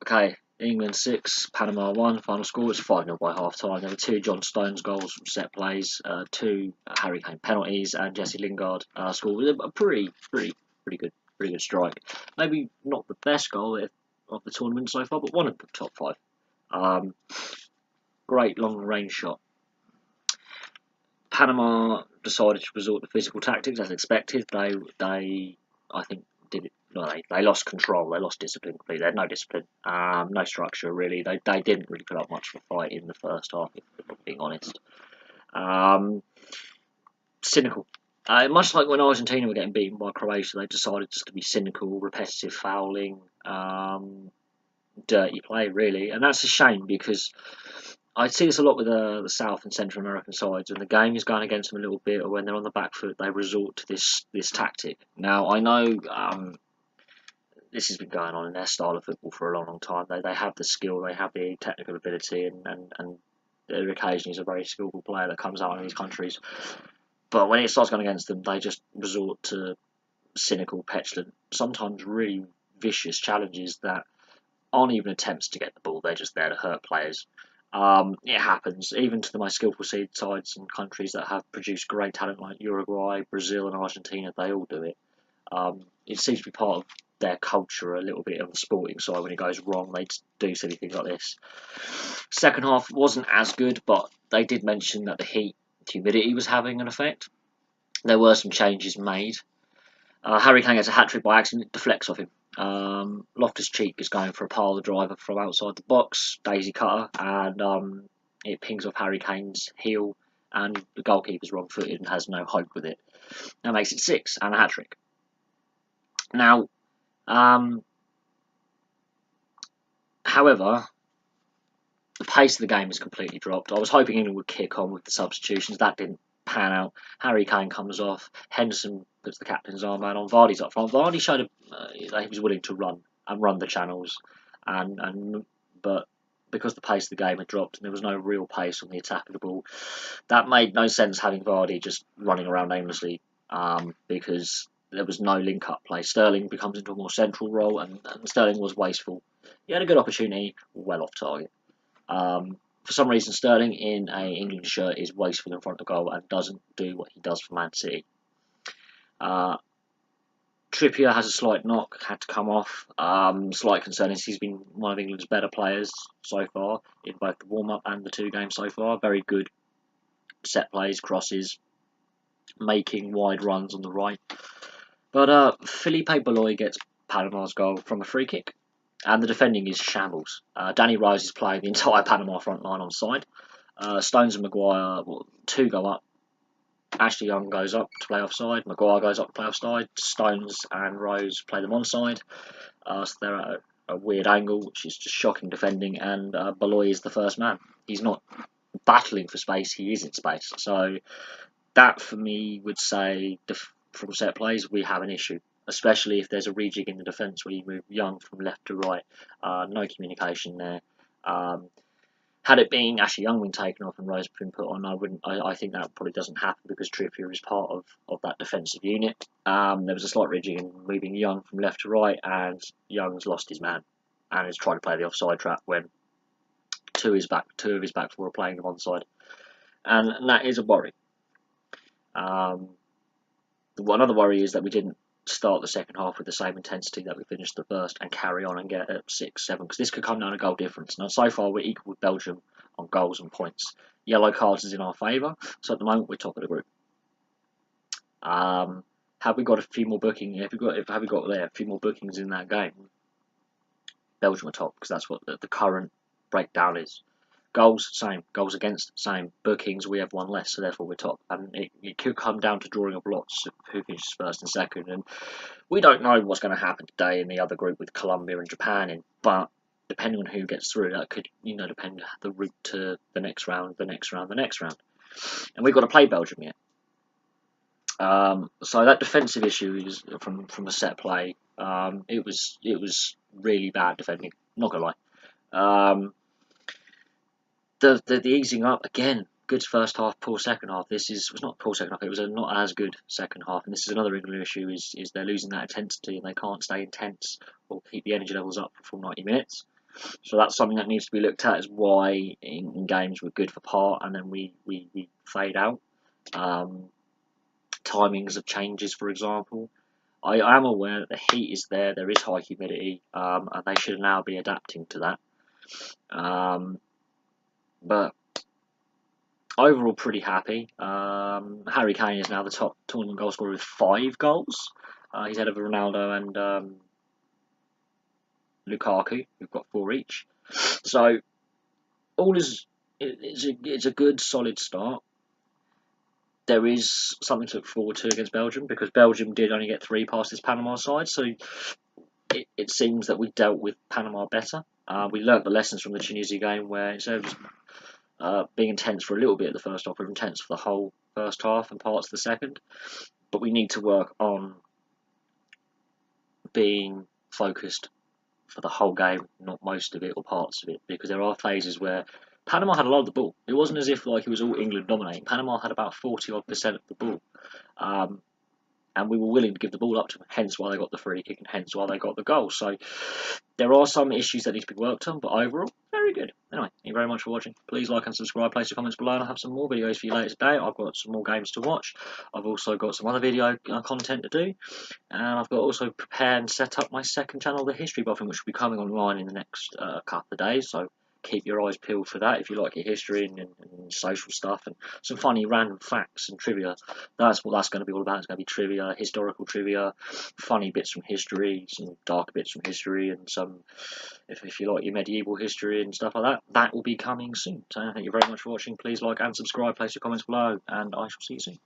Okay, England 6, Panama 1. Final score was 5-0 by half time. There were 2 John Stones goals from set plays, 2 Harry Kane penalties, and Jesse Lingard scored with a pretty good strike. Maybe not the best goal of the tournament so far, but one of the top 5. Um, Great long range shot. Panama decided to resort to physical tactics as expected. They I think did it. No, they lost control. They lost discipline completely. They had no discipline, no structure really. They didn't really put up much of a fight in the first half, if I'm being honest. Um, Cynical. Much like when Argentina were getting beaten by Croatia, they decided just to be cynical, repetitive fouling, dirty play really, and that's a shame because I see this a lot with the South and Central American sides. When the game is going against them a little bit, or when they're on the back foot, they resort to this tactic. Now I know this has been going on in their style of football for a long time. They have the skill, they have the technical ability, and there occasionally is a very skillful player that comes out in these countries. But when it starts going against them, they just resort to cynical, petulant, sometimes really vicious challenges that aren't even attempts to get the ball. They're just there to hurt players. It happens, even to the most skillful sides and countries that have produced great talent like Uruguay, Brazil, and Argentina. They all do it. It seems to be part of their culture a little bit on the sporting side. When it goes wrong, they do silly things like this. Second half wasn't as good, but they did mention that the heat, humidity was having an effect. There were some changes made. Harry Kane gets a hat trick by accident, it deflects off him. Loftus-Cheek is going for a pile driver from outside the box, daisy cutter, and it pings off Harry Kane's heel, and the goalkeeper's wrong-footed and has no hope with it. That makes it 6 and a hat trick. Now, however, the pace of the game has completely dropped. I was hoping England would kick on with the substitutions. That didn't pan out. Harry Kane comes off. Henderson puts the captain's armband on. Vardy's up front. Vardy showed that he was willing to run the channels, but because the pace of the game had dropped and there was no real pace on the attack of the ball, that made no sense having Vardy just running around aimlessly, because there was no link-up play. Sterling becomes into a more central role, and Sterling was wasteful. He had a good opportunity, well off target. For some reason, Sterling in a England shirt is wasteful in front of goal and doesn't do what he does for Man City. Trippier has a slight knock, had to come off. Slight concern is he's been one of England's better players so far in both the warm-up and the 2 games so far. Very good set plays, crosses, making wide runs on the right. But Felipe Baloy gets Panama's goal from a free kick. And the defending is shambles. Danny Rose is playing the entire Panama front line on side. Stones and Maguire, 2 go up. Ashley Young goes up to play offside. Maguire goes up to play offside. Stones and Rose play them onside. So they're at a weird angle, which is just shocking defending. And Baloy is the first man. He's not battling for space, he is in space. So that, for me, would say from set plays, we have an issue. Especially if there's a rejig in the defence where you move Young from left to right. No communication there. Had it been Ashley Young being taken off and Rose been put on, I think that probably doesn't happen because Trippier is part of that defensive unit. There was a slight rejig in moving Young from left to right, and Young's lost his man and is trying to play the offside trap when two of his back 4 are playing them onside, and that is a worry. Another worry is that we didn't start the second half with the same intensity that we finished the first and carry on and get at 6-7, because this could come down to goal difference. Now, so far, we're equal with Belgium on goals and points. Yellow cards is in our favour, so at the moment, we're top of the group. Have we got a few more bookings? Have we got a few more bookings in that game? Belgium are top, because that's what the current breakdown is. Goals, same. Goals against, same. Bookings, we have 1 less, so therefore we're top. And it could come down to drawing of lots of who finishes first and second. And we don't know what's going to happen today in the other group with Colombia and Japan in. But depending on who gets through, that could, depend the route to the next round. And we've got to play Belgium yet. So that defensive issue is from the set play. It was really bad defending. Not gonna lie. The easing up again. Good first half, poor second half. It was not poor second half. It was a not as good second half, and this is another England issue. Is they're losing that intensity and they can't stay intense or keep the energy levels up for full 90 minutes. So that's something that needs to be looked at, is why in games we're good for part and then we fade out. Timings of changes, for example. I am aware that the heat is there, there is high humidity, and they should now be adapting to that. But overall, pretty happy. Harry Kane is now the top tournament goal scorer with 5 goals. He's ahead of Ronaldo and Lukaku, who've got 4 each. So all is it's a good solid start. There is something to look forward to against Belgium, because Belgium did only get 3 past this Panama side, so it seems that we dealt with Panama better. We learnt the lessons from the Tunisia game, where instead of being intense for a little bit at the first half, we were intense for the whole first half and parts of the second. But we need to work on being focused for the whole game, not most of it or parts of it, because there are phases where Panama had a lot of the ball. It wasn't as if like it was all England dominating. Panama had about 40% of the ball. And we were willing to give the ball up to them, hence why they got the free kick and hence why they got the goal. So there are some issues that need to be worked on, but overall, very good. Anyway, thank you very much for watching. Please like and subscribe, place your comments below, and I'll have some more videos for you later today. I've got some more games to watch. I've also got some other video content to do, and I've got also prepare and set up my second channel, The History Buffing, which will be coming online in the next couple of days. So keep your eyes peeled for that if you like your history and social stuff and some funny random facts and trivia. That's what that's going to be all about. It's going to be trivia, historical trivia, funny bits from history, some dark bits from history, and some, if you like your medieval history and stuff like that, that will be coming soon. So thank you very much for watching. Please like and subscribe, place your comments below, and I shall see you soon.